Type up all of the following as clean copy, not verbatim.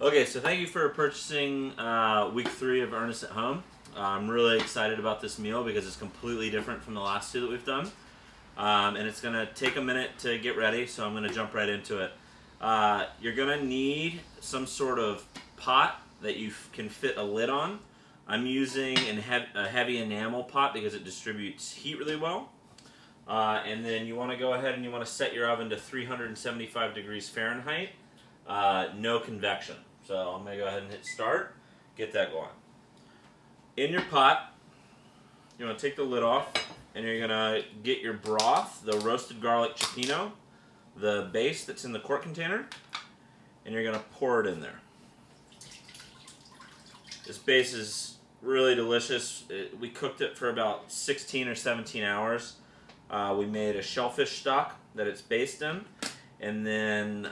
Okay, so thank you for purchasing week 3 of Ernest at Home. I'm really excited about this meal because it's completely different from the last 2 that we've done. And it's going to take a minute to get ready, so I'm going to jump right into it. You're going to need some sort of pot that you can fit a lid on. I'm using a heavy enamel pot because it distributes heat really well. And then you want to go ahead and you want to set your oven to 375 degrees Fahrenheit. No convection. So I'm going to go ahead and hit start, get that going. In your pot, you want to take the lid off, and you're going to get your broth, the roasted garlic Cioppino, the base that's in the quart container, and you're going to pour it in there. This base is really delicious. We cooked it for about 16 or 17 hours. We made a shellfish stock that it's based in, and then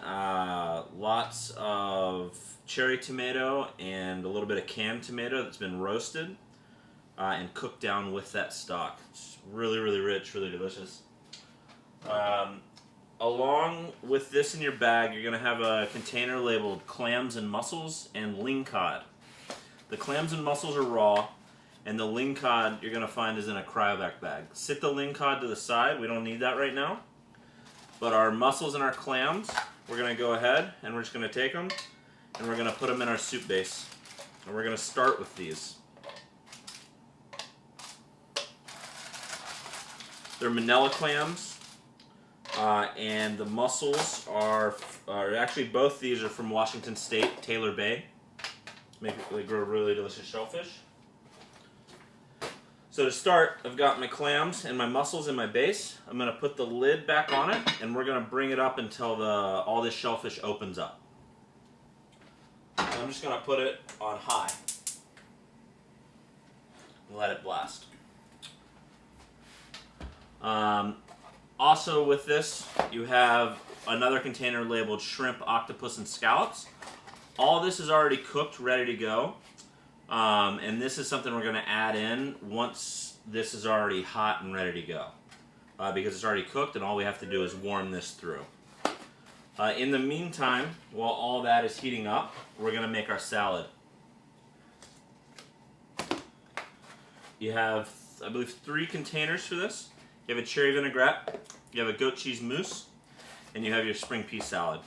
lots of cherry tomato and a little bit of canned tomato that's been roasted and cooked down with that stock. It's really, really rich, really delicious. Along with this in your bag, you're going to have a container labeled clams and mussels and lingcod. The clams and mussels are raw, and the lingcod you're going to find is in a cryovac bag. Sit the lingcod to the side. We don't need that right now. But our mussels and our clams, we're going to go ahead and we're just going to take them and we're going to put them in our soup base. And we're going to start with these. They're manila clams, and the mussels are actually both these are from Washington State, Taylor Bay. They grow really delicious shellfish. So to start, I've got my clams and my mussels in my base. I'm going to put the lid back on it, and we're going to bring it up until all this shellfish opens up. I'm just going to put it on high and let it blast. Also with this, you have another container labeled shrimp, octopus, and scallops. All this is already cooked, ready to go. And this is something we're going to add in once this is already hot and ready to go. Because it's already cooked and all we have to do is warm this through. In the meantime, while all that is heating up, we're going to make our salad. You have, I believe, 3 containers for this. You have a cherry vinaigrette, you have a goat cheese mousse, and you have your spring pea salad.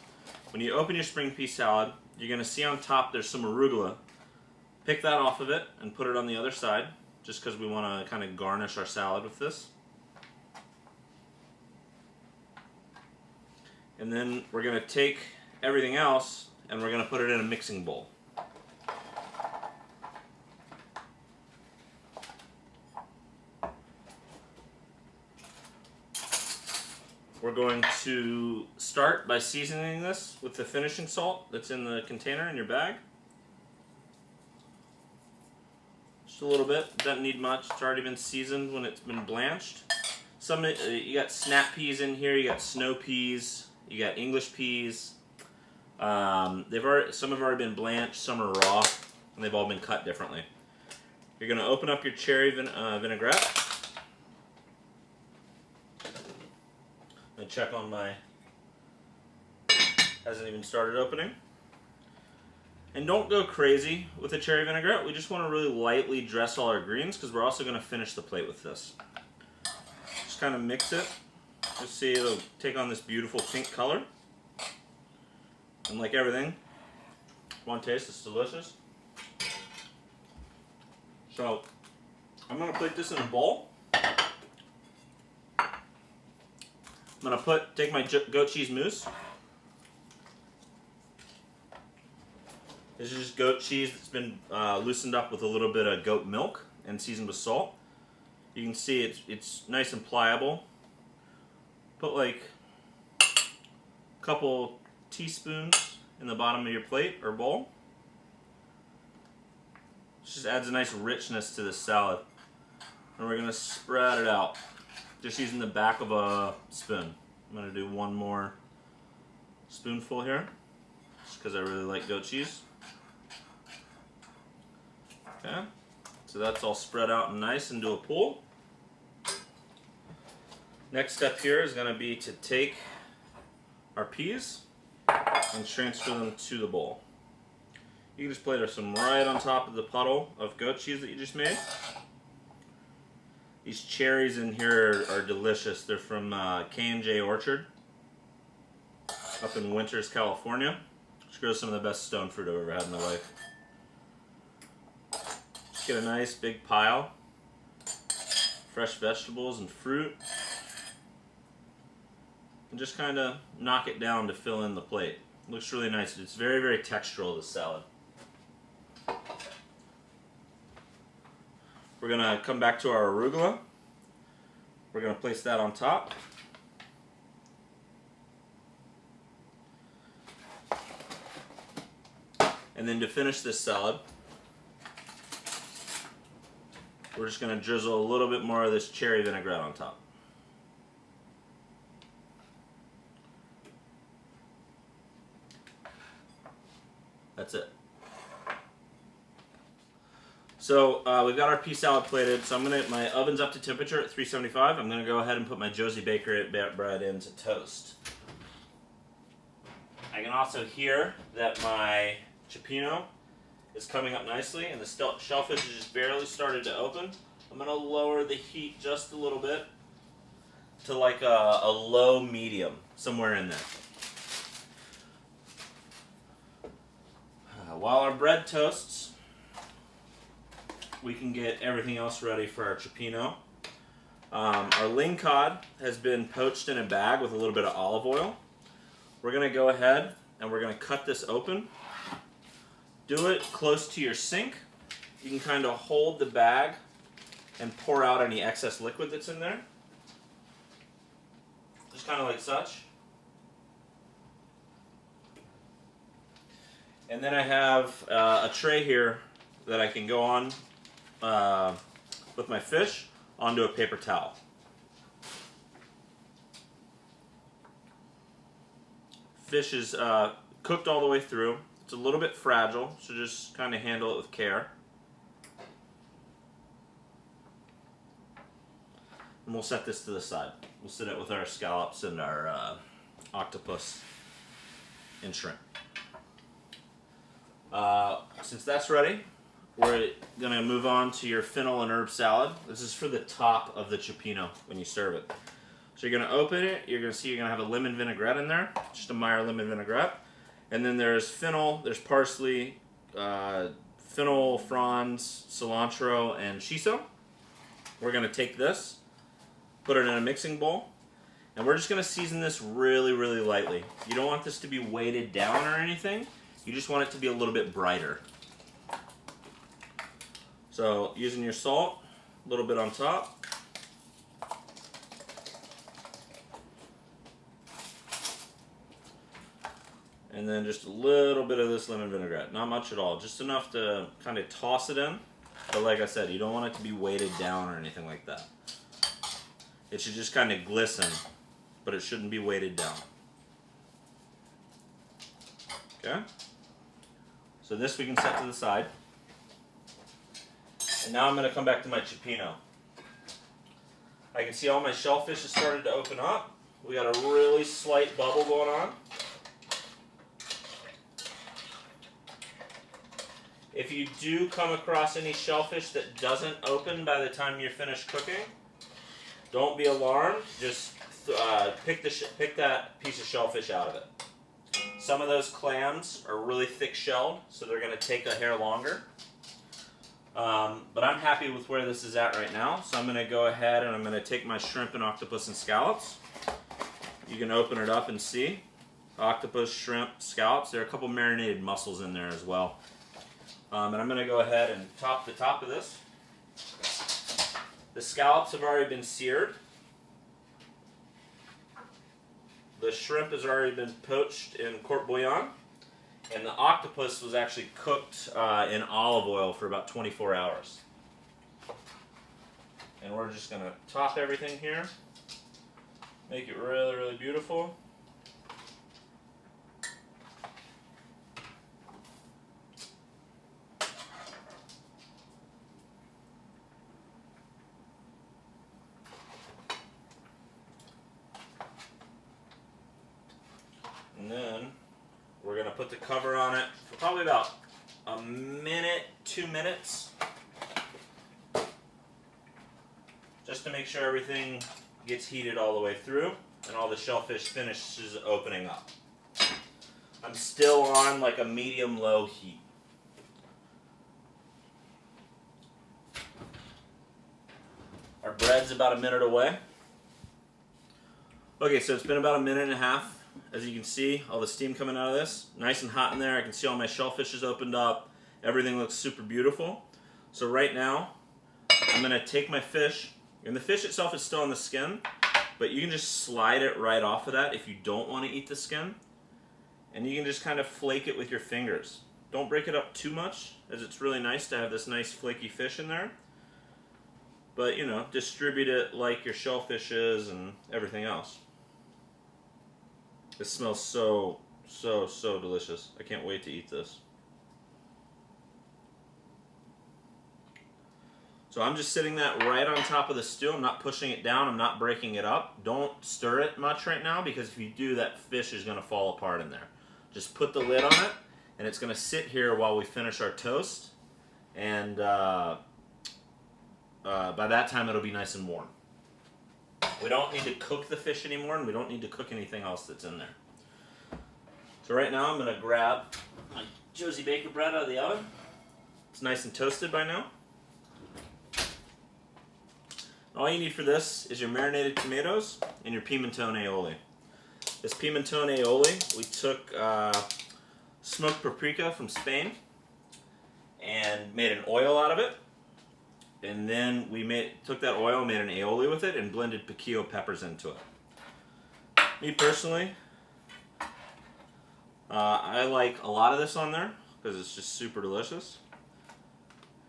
When you open your spring pea salad, you're going to see on top there's some arugula. Pick that off of it and put it on the other side, just because we want to kind of garnish our salad with this. And then we're going to take everything else and we're going to put it in a mixing bowl. We're going to start by seasoning this with the finishing salt that's in the container in your bag. Just a little bit, doesn't need much. It's already been seasoned when it's been blanched. You got snap peas in here, you got snow peas, you got English peas. Some have already been blanched, some are raw, and they've all been cut differently. You're going to open up your cherry vinaigrette. And check on my, hasn't even started opening. And don't go crazy with the cherry vinaigrette. We just want to really lightly dress all our greens because we're also going to finish the plate with this. Just kind of mix it. Just see it'll take on this beautiful pink color. And like everything, one taste, it's delicious. So I'm going to put this in a bowl. I'm going to take my goat cheese mousse. This is just goat cheese that's been loosened up with a little bit of goat milk and seasoned with salt. You can see it's nice and pliable. Put like a couple teaspoons in the bottom of your plate or bowl. This just adds a nice richness to this salad. And we're going to spread it out. Just using the back of a spoon. I'm going to do one more spoonful here, just because I really like goat cheese. Okay, so that's all spread out and nice into a pool. Next step here is going to be to take our peas and transfer them to the bowl. You can just place some right on top of the puddle of goat cheese that you just made. These cherries in here are delicious. They're from K&J Orchard up in Winters, California. Just grows some of the best stone fruit I've ever had in my life. Just get a nice big pile. Fresh vegetables and fruit. And just kind of knock it down to fill in the plate. Looks really nice. It's very, very textural, this salad. We're going to come back to our arugula. We're going to place that on top. And then to finish this salad, we're just going to drizzle a little bit more of this cherry vinaigrette on top. That's it. So we've got our pea salad plated. So my oven's up to temperature at 375. I'm gonna go ahead and put my Josie Baker bread in to toast. I can also hear that my Cioppino is coming up nicely, and the shellfish has just barely started to open. I'm gonna lower the heat just a little bit to like a low medium, somewhere in there. While our bread toasts, we can get everything else ready for our Cioppino. Our ling cod has been poached in a bag with a little bit of olive oil. We're going to go ahead and we're going to cut this open. Do it close to your sink. You can kind of hold the bag and pour out any excess liquid that's in there. Just kind of like such. And then I have a tray here that I can go on with my fish onto a paper towel. Fish is cooked all the way through. It's a little bit fragile, so just kind of handle it with care. And we'll set this to the side. We'll set it with our scallops and our octopus and shrimp. Since that's ready, we're going to move on to your fennel and herb salad. This is for the top of the Cioppino when you serve it. So you're going to open it. You're going to see you're going to have a lemon vinaigrette in there, just a Meyer lemon vinaigrette. And then there's fennel, there's parsley, fennel fronds, cilantro, and shiso. We're going to take this, put it in a mixing bowl, and we're just going to season this really, really lightly. You don't want this to be weighted down or anything. You just want it to be a little bit brighter. So using your salt, a little bit on top. And then just a little bit of this lemon vinaigrette. Not much at all, just enough to kind of toss it in. But like I said, you don't want it to be weighted down or anything like that. It should just kind of glisten, but it shouldn't be weighted down. Okay? So this we can set to the side. And now I'm going to come back to my Cioppino. I can see all my shellfish has started to open up. We got a really slight bubble going on. If you do come across any shellfish that doesn't open by the time you're finished cooking, don't be alarmed. Just pick that piece of shellfish out of it. Some of those clams are really thick shelled, so they're going to take a hair longer. But I'm happy with where this is at right now, so I'm going to go ahead and I'm going to take my shrimp and octopus and scallops. You can open it up and see. Octopus, shrimp, scallops. There are a couple marinated mussels in there as well. And I'm going to go ahead and top the top of this. The scallops have already been seared. The shrimp has already been poached in court bouillon, and the octopus was actually cooked in olive oil for about 24 hours. And we're just going to top everything here, make it really, really beautiful. And then we're going to put the cover on it for probably about a minute, 2 minutes, just to make sure everything gets heated all the way through and all the shellfish finishes opening up. I'm still on like a medium-low heat. Our bread's about a minute away. Okay, so it's been about a minute and a half. As you can see, all the steam coming out of this. Nice and hot in there. I can see all my shellfish opened up. Everything looks super beautiful. So right now, I'm going to take my fish, and the fish itself is still on the skin, but you can just slide it right off of that if you don't want to eat the skin. And you can just kind of flake it with your fingers. Don't break it up too much, as it's really nice to have this nice flaky fish in there. But, you know, distribute it like your shellfish is and everything else. This smells so delicious. I can't wait to eat this. So I'm just sitting that right on top of the stew. I'm not pushing it down. I'm not breaking it up. Don't stir it much right now, because if you do, that fish is going to fall apart in there. Just put the lid on it, and it's going to sit here while we finish our toast. And by that time, it'll be nice and warm. We don't need to cook the fish anymore, and we don't need to cook anything else that's in there. So right now, I'm going to grab my Josie Baker bread out of the oven. It's nice and toasted by now. All you need for this is your marinated tomatoes and your pimentone aioli. This pimentone aioli, we took smoked paprika from Spain and made an oil out of it. And then we took that oil, made an aioli with it, and blended piquillo peppers into it. Me personally, I like a lot of this on there because it's just super delicious.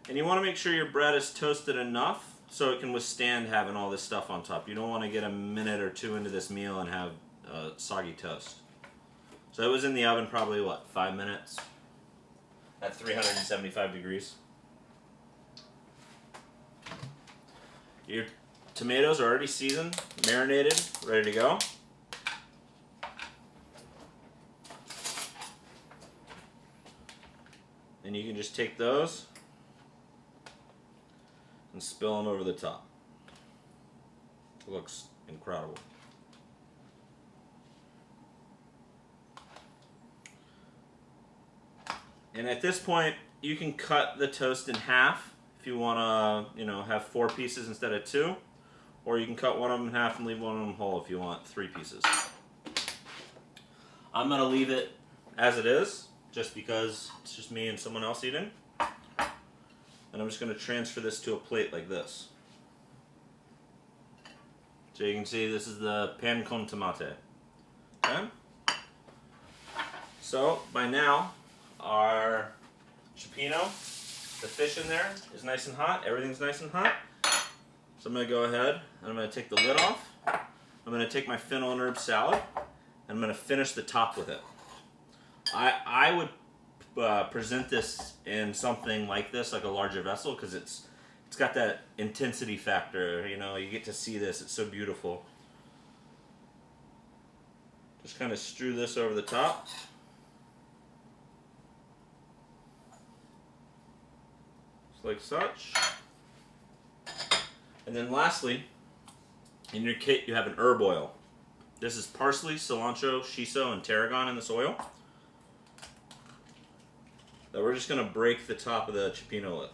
And you want to make sure your bread is toasted enough so it can withstand having all this stuff on top. You don't want to get a minute or two into this meal and have soggy toast. So it was in the oven probably, what, 5 minutes at 375 degrees. Your tomatoes are already seasoned, marinated, ready to go. And you can just take those and spill them over the top. It looks incredible. And at this point, you can cut the toast in half if you want to, you know, have 4 pieces instead of 2, or you can cut one of them in half and leave one of them whole if you want 3 pieces. I'm going to leave it as it is, just because it's just me and someone else eating. And I'm just going to transfer this to a plate like this. So you can see this is the pan con tomate. Okay? So by now, our cioppino, the fish in there, is nice and hot. Everything's nice and hot. So I'm going to go ahead and I'm going to take the lid off. I'm going to take my fennel and herb salad and I'm going to finish the top with it. I would present this in something like this, like a larger vessel, because it's got that intensity factor. You know, you get to see this. It's so beautiful. Just kind of strew this over the top. Just like such. And then lastly, in your kit you have an herb oil. This is parsley, cilantro, shiso, and tarragon in this oil that we're just going to break the top of the cioppino with.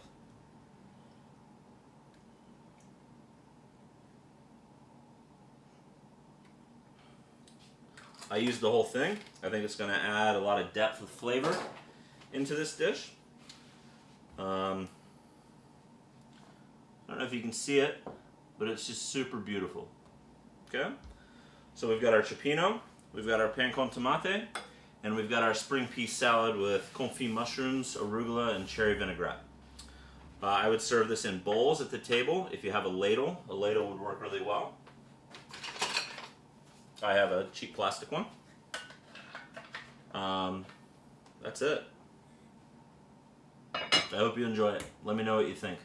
I used the whole thing. I think it's going to add a lot of depth of flavor into this dish. I don't know if you can see it, but it's just super beautiful. Okay? So we've got our cioppino, we've got our pan con tomate, and we've got our spring pea salad with confit mushrooms, arugula, and cherry vinaigrette. I would serve this in bowls at the table. If you have a ladle would work really well. I have a cheap plastic one. That's it. I hope you enjoy it. Let me know what you think.